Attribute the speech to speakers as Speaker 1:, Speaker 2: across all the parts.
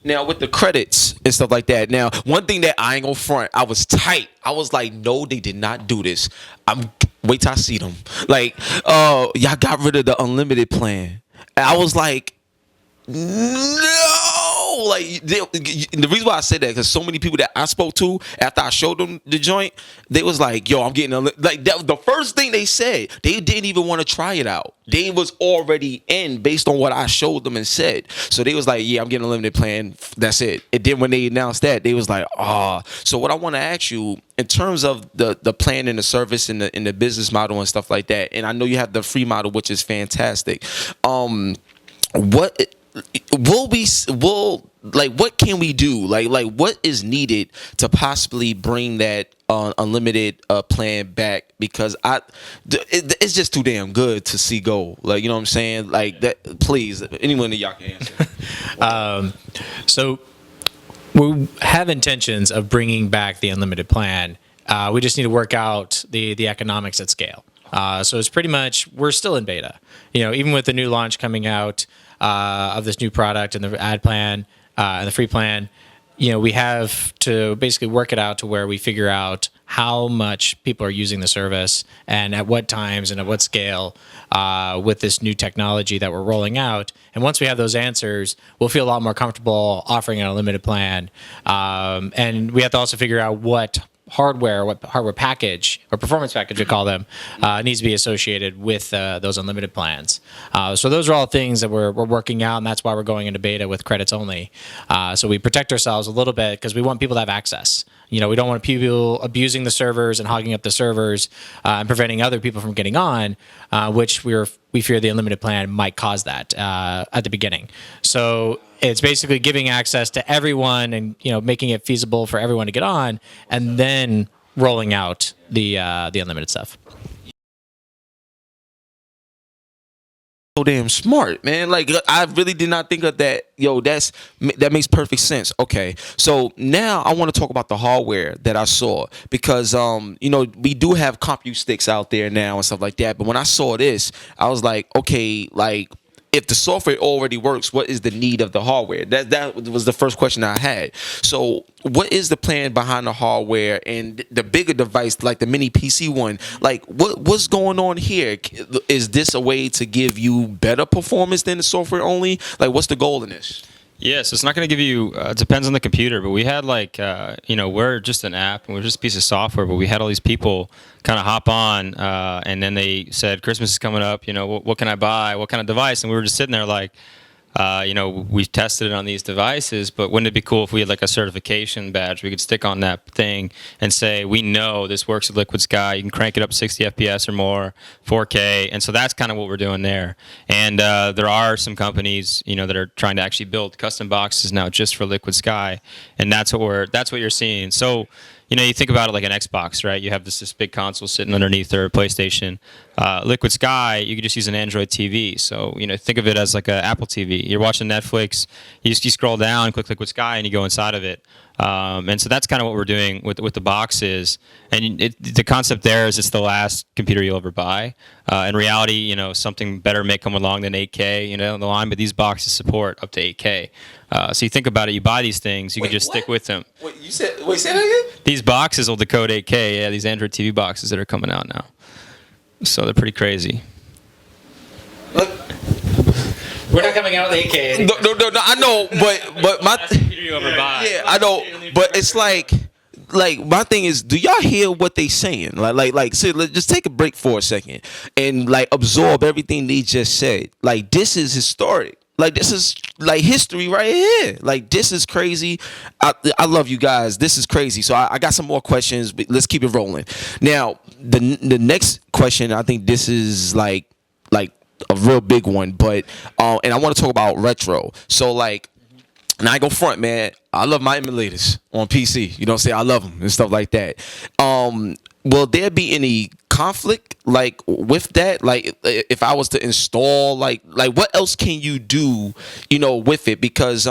Speaker 1: Now with the credits and stuff like that. Now, one thing that I ain't gonna front, I was tight. I was like, no, they did not do this. I'm wait till I see them. Like, y'all got rid of the unlimited plan. And I was like, no, like the reason why I said that because so many people that I spoke to after I showed them the joint, they was like, "Yo, I'm getting like that." Was the first thing they said. They didn't even want to try it out. They was already in based on what I showed them and said. So they was like, "Yeah, I'm getting a limited plan. That's it." And then when they announced that, they was like, "Ah." So what I want to ask you in terms of the plan and the service and the business model and stuff like that, and I know you have the free model, which is fantastic. What what can we do, like what is needed to possibly bring that unlimited plan back, because it's just too damn good to see go, like, you know what I'm saying, like that. Please, anyone that y'all can answer.
Speaker 2: So we have intentions of bringing back the unlimited plan. We just need to work out the economics at scale. So it's pretty much, we're still in beta, even with the new launch coming out of this new product and the ad plan and the free plan. We have to basically work it out to where we figure out how much people are using the service and at what times and at what scale with this new technology that we're rolling out. And once we have those answers, we'll feel a lot more comfortable offering an unlimited plan. And we have to also figure out what hardware package or performance package we call them needs to be associated with those unlimited plans. So those are all things that we're working out, and that's why we're going into beta with credits only. So we protect ourselves a little bit because we want people to have access. We don't want people abusing the servers and hogging up the servers and preventing other people from getting on, which we fear the unlimited plan might cause that at the beginning. So it's basically giving access to everyone and making it feasible for everyone to get on, and then rolling out the unlimited stuff.
Speaker 1: So damn smart, man. Like, I really did not think of that. Yo, that makes perfect sense. Okay, so now I want to talk about the hardware that I saw, because we do have CompU sticks out there now and stuff like that. But when I saw this, I was like, okay, like, if the software already works, what is the need of the hardware? That was the first question I had. So what is the plan behind the hardware and the bigger device, like the mini PC one? Like, what's going on here? Is this a way to give you better performance than the software only? Like, what's the goal in this?
Speaker 3: Yeah, so it's not going to give you, it depends on the computer, but we had we're just an app and we're just a piece of software, but we had all these people kind of hop on and then they said, Christmas is coming up, what can I buy? What kind of device? And we were just sitting there like, we've tested it on these devices, but wouldn't it be cool if we had like a certification badge we could stick on that thing and say, we know this works with Liquid Sky. You can crank it up 60 FPS or more, 4K. And so that's kind of what we're doing there. And there are some companies, that are trying to actually build custom boxes now just for Liquid Sky. And that's what you're seeing. So, you think about it like an Xbox, right? You have this big console sitting underneath their PlayStation. Liquid Sky, you could just use an Android TV. So, think of it as like an Apple TV. You're watching Netflix, you scroll down, click Liquid Sky, and you go inside of it. And so that's kind of what we're doing with the boxes. And the concept there is it's the last computer you'll ever buy. In reality, something better may come along than 8K, on the line, but these boxes support up to 8K. So you think about it, you buy these things, you can just stick with them.
Speaker 1: Say that again?
Speaker 3: These boxes will decode 8K, yeah, these Android TV boxes that are coming out now. So they're pretty crazy.
Speaker 1: Look.
Speaker 2: We're not coming out with 8K.
Speaker 1: No, I know, but my
Speaker 3: computer you ever buy.
Speaker 1: Yeah, I know, but it's like my thing is, do y'all hear what they saying? Like, so let's just take a break for a second and like absorb everything they just said. Like, this is historic. Like, this is like history right here. Like, this is crazy. I love you guys. This is crazy. So I got some more questions, but let's keep it rolling. Now, the next question, I think this is like a real big one, but and I want to talk about retro. So like, and I go front, man. I love my emulators on PC. You know what I'm saying? I love them and stuff like that. Will there be any conflict like with that? Like, if I was to install, like what else can you do, with it? Because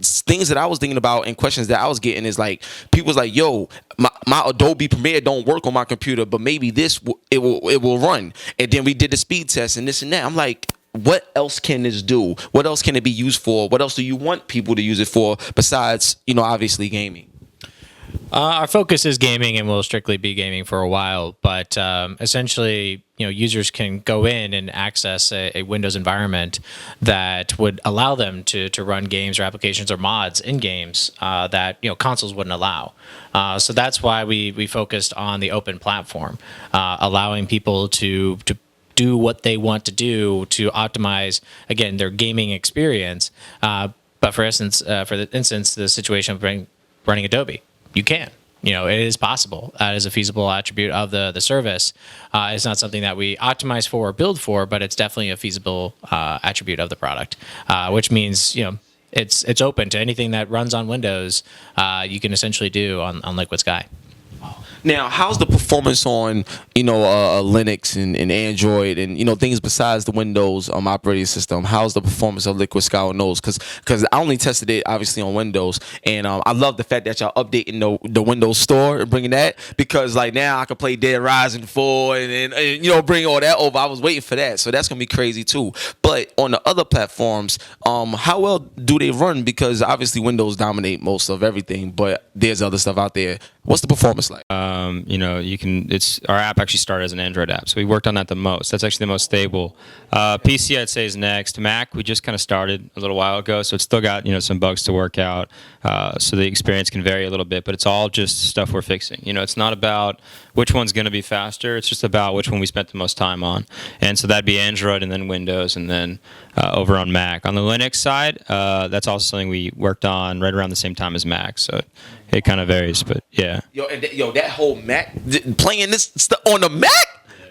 Speaker 1: things that I was thinking about and questions that I was getting is like, people was like, yo, my Adobe Premiere don't work on my computer, but maybe it will run. And then we did the speed test and this and that. I'm like, what else can this do? What else can it be used for? What else do you want people to use it for besides, obviously gaming?
Speaker 2: Our focus is gaming, and will strictly be gaming for a while. But essentially, users can go in and access a Windows environment that would allow them to run games or applications or mods in games that consoles wouldn't allow. So that's why we focused on the open platform, allowing people to do what they want to do to optimize, again, their gaming experience. But for instance, the situation of running Adobe. You can. It is possible. That is a feasible attribute of the service. It's not something that we optimize for or build for, but it's definitely a feasible attribute of the product, which means it's open to anything that runs on Windows. You can essentially do on Liquid Sky.
Speaker 1: Now, how's the performance on, Linux and Android and, things besides the Windows operating system? How's the performance of Liquid Sky on those? Because I only tested it, obviously, on Windows. And I love the fact that y'all updating the Windows Store and bringing that. Because, now I can play Dead Rising 4 and bring all that over. I was waiting for that. So that's going to be crazy, too. But on the other platforms, how well do they run? Because, obviously, Windows dominate most of everything. But there's other stuff out there. What's the performance like?
Speaker 3: Our app actually started as an Android app, so we worked on that the most. That's actually the most stable. PC, I'd say, is next. Mac, we just kind of started a little while ago, so it's still got some bugs to work out. So the experience can vary a little bit, but it's all just stuff we're fixing. It's not about which one's going to be faster. It's just about which one we spent the most time on. And so that'd be Android, and then Windows, and then over on Mac. On the Linux side, that's also something we worked on right around the same time as Mac. So it kind of varies, but yeah.
Speaker 1: That whole Mac playing this stuff on the Mac.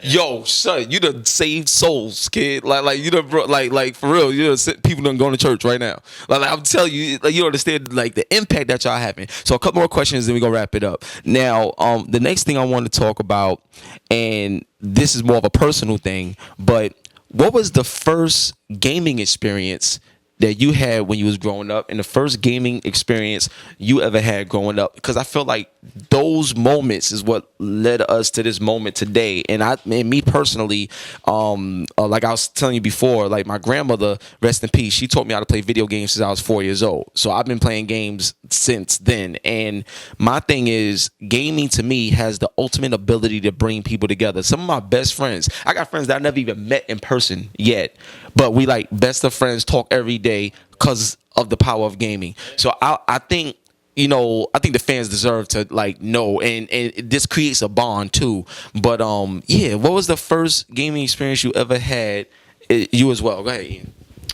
Speaker 1: Yo, son, you done saved souls, kid. Like you done, bro, like for real, you done people done going to church right now. Like I'm telling you, you understand the impact that y'all having. So a couple more questions, then we gonna wrap it up. Now, the next thing I want to talk about, and this is more of a personal thing, but what was the first gaming experience that you had when you was growing up, and the first gaming experience you ever had growing up? Because I feel like those moments is what led us to this moment today. And me personally, like I was telling you before, like my grandmother, rest in peace, she taught me how to play video games since I was 4 years old. So I've been playing games since then. And my thing is, gaming to me has the ultimate ability to bring people together. Some of my best friends, I got friends that I never even met in person yet, but we like best of friends, talk every day because of the power of gaming. So I think, I think the fans deserve to know, and this creates a bond too. But what was the first gaming experience you ever had? You as well. Go ahead, Ian.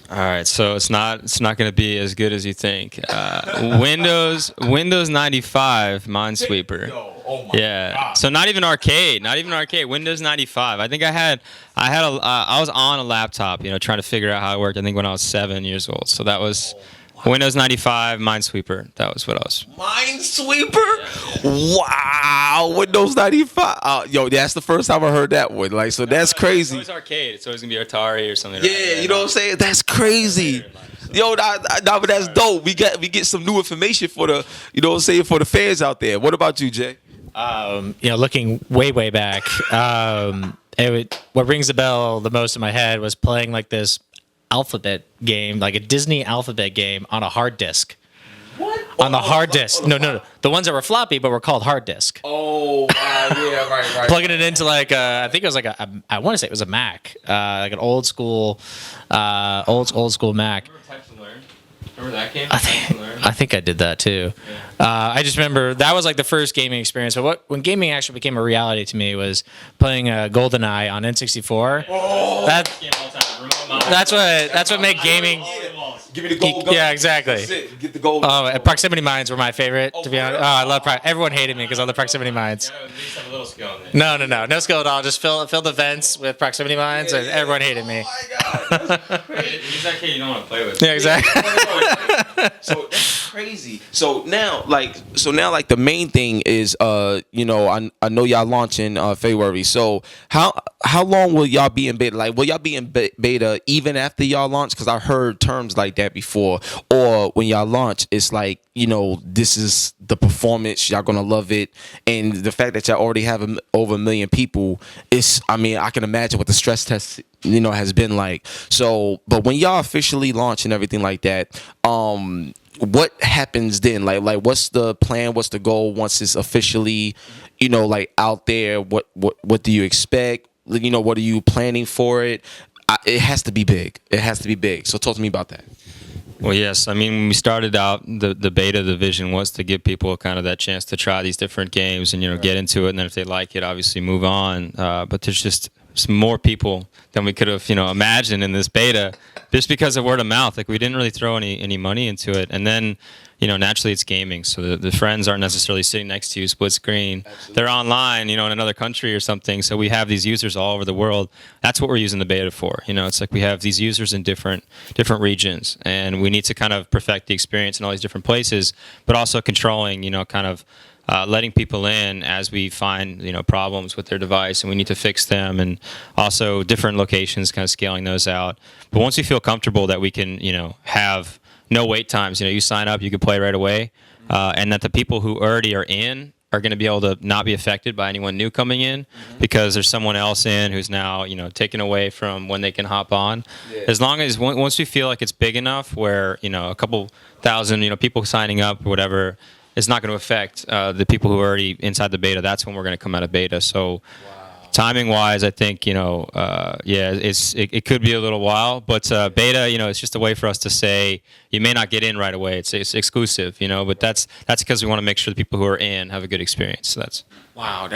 Speaker 3: All right, so it's not going to be as good as you think. Windows 95 Minesweeper.
Speaker 1: Oh my God.
Speaker 3: So not even arcade. Windows 95. I think I was on a laptop, trying to figure out how it worked. I think when I was 7 years old. So that was Windows 95 Minesweeper. That was what I was.
Speaker 1: Minesweeper? Wow, Windows 95. That's the first time I heard that one. So that's crazy.
Speaker 3: It's always arcade. It's always gonna be Atari or something.
Speaker 1: Yeah, you know what I'm saying? That's crazy. But that's dope. We get some new information for the, for the fans out there. What about you, Jay?
Speaker 2: Looking way back, what rings a bell the most in my head was playing this alphabet game, like a Disney alphabet game on a hard disk.
Speaker 1: What?
Speaker 2: On the hard disk. No. The ones that were floppy but were called hard disk.
Speaker 1: Oh, yeah, right.
Speaker 2: Plugging it into I think it was I want to say it was a Mac, like an old school Mac.
Speaker 3: Remember Type to Learn? Remember that game?
Speaker 2: I think I did that too. I just remember that was the first gaming experience. But when gaming actually became a reality to me was playing GoldenEye on N64.
Speaker 1: Oh,
Speaker 2: that's what made gaming.
Speaker 1: Give me the gold gun.
Speaker 2: Yeah, exactly.
Speaker 1: Get the gold.
Speaker 2: Proximity mines were my favorite, to be honest. I love everyone hated me because of the proximity mines.
Speaker 3: You have a little skill in there.
Speaker 2: No skill at all. Just fill the vents with proximity mines, and everyone hated me.
Speaker 1: Oh my God.
Speaker 3: Use that kid you don't want to play with.
Speaker 2: Yeah, exactly.
Speaker 1: So crazy. So now, like the main thing is, you know, I know y'all launching February. So how long will y'all be in beta? Like, will y'all be in beta even after y'all launch? Because I heard terms like that before. Or when y'all launch, it's like, you know, this is the performance. Y'all gonna love it, and the fact that y'all already have over 1 million people is, I mean, I can imagine what the stress test, you know, has been like. So, but when y'all officially launch and everything like that, what happens then? Like what's the plan? What's the goal once it's officially, you know, like out there? What do you expect? You know, what are you planning for it? It has to be big. It has to be big. So talk to me about that.
Speaker 3: Well, yes. I mean, when we started out, the beta, the vision was to give people kind of that chance to try these different games and, you know, get into it. And then if they like it, obviously move on. But there's just some more people than we could have, you know, imagined in this beta just because of word of mouth. Like, we didn't really throw any money into it. And then, you know, naturally it's gaming. So the friends aren't necessarily sitting next to you, split screen. Absolutely. They're online, you know, in another country or something. So we have these users all over the world. That's what we're using the beta for. You know, it's like we have these users in different regions, and we need to kind of perfect the experience in all these different places, but also controlling, you know, kind of letting people in as we find, you know, problems with their device and we need to fix them, and also different locations, kind of scaling those out. But once we feel comfortable that we can, you know, have no wait times, you know, you sign up, you can play right away, and that the people who already are in are going to be able to not be affected by anyone new coming in, because there's someone else in who's now, you know, taken away from when they can hop on. Yeah. As long as once we feel like it's big enough where, you know, a couple thousand, you know, people signing up or whatever, it's not going to affect the people who are already inside the beta. That's when we're going to come out of beta. So timing wise, I think, you know, yeah, it could be a little while, but beta, you know, it's just a way for us to say you may not get in right away. It's exclusive, you know, but that's because we want to make sure the people who are in have a good experience. So that's
Speaker 1: wow.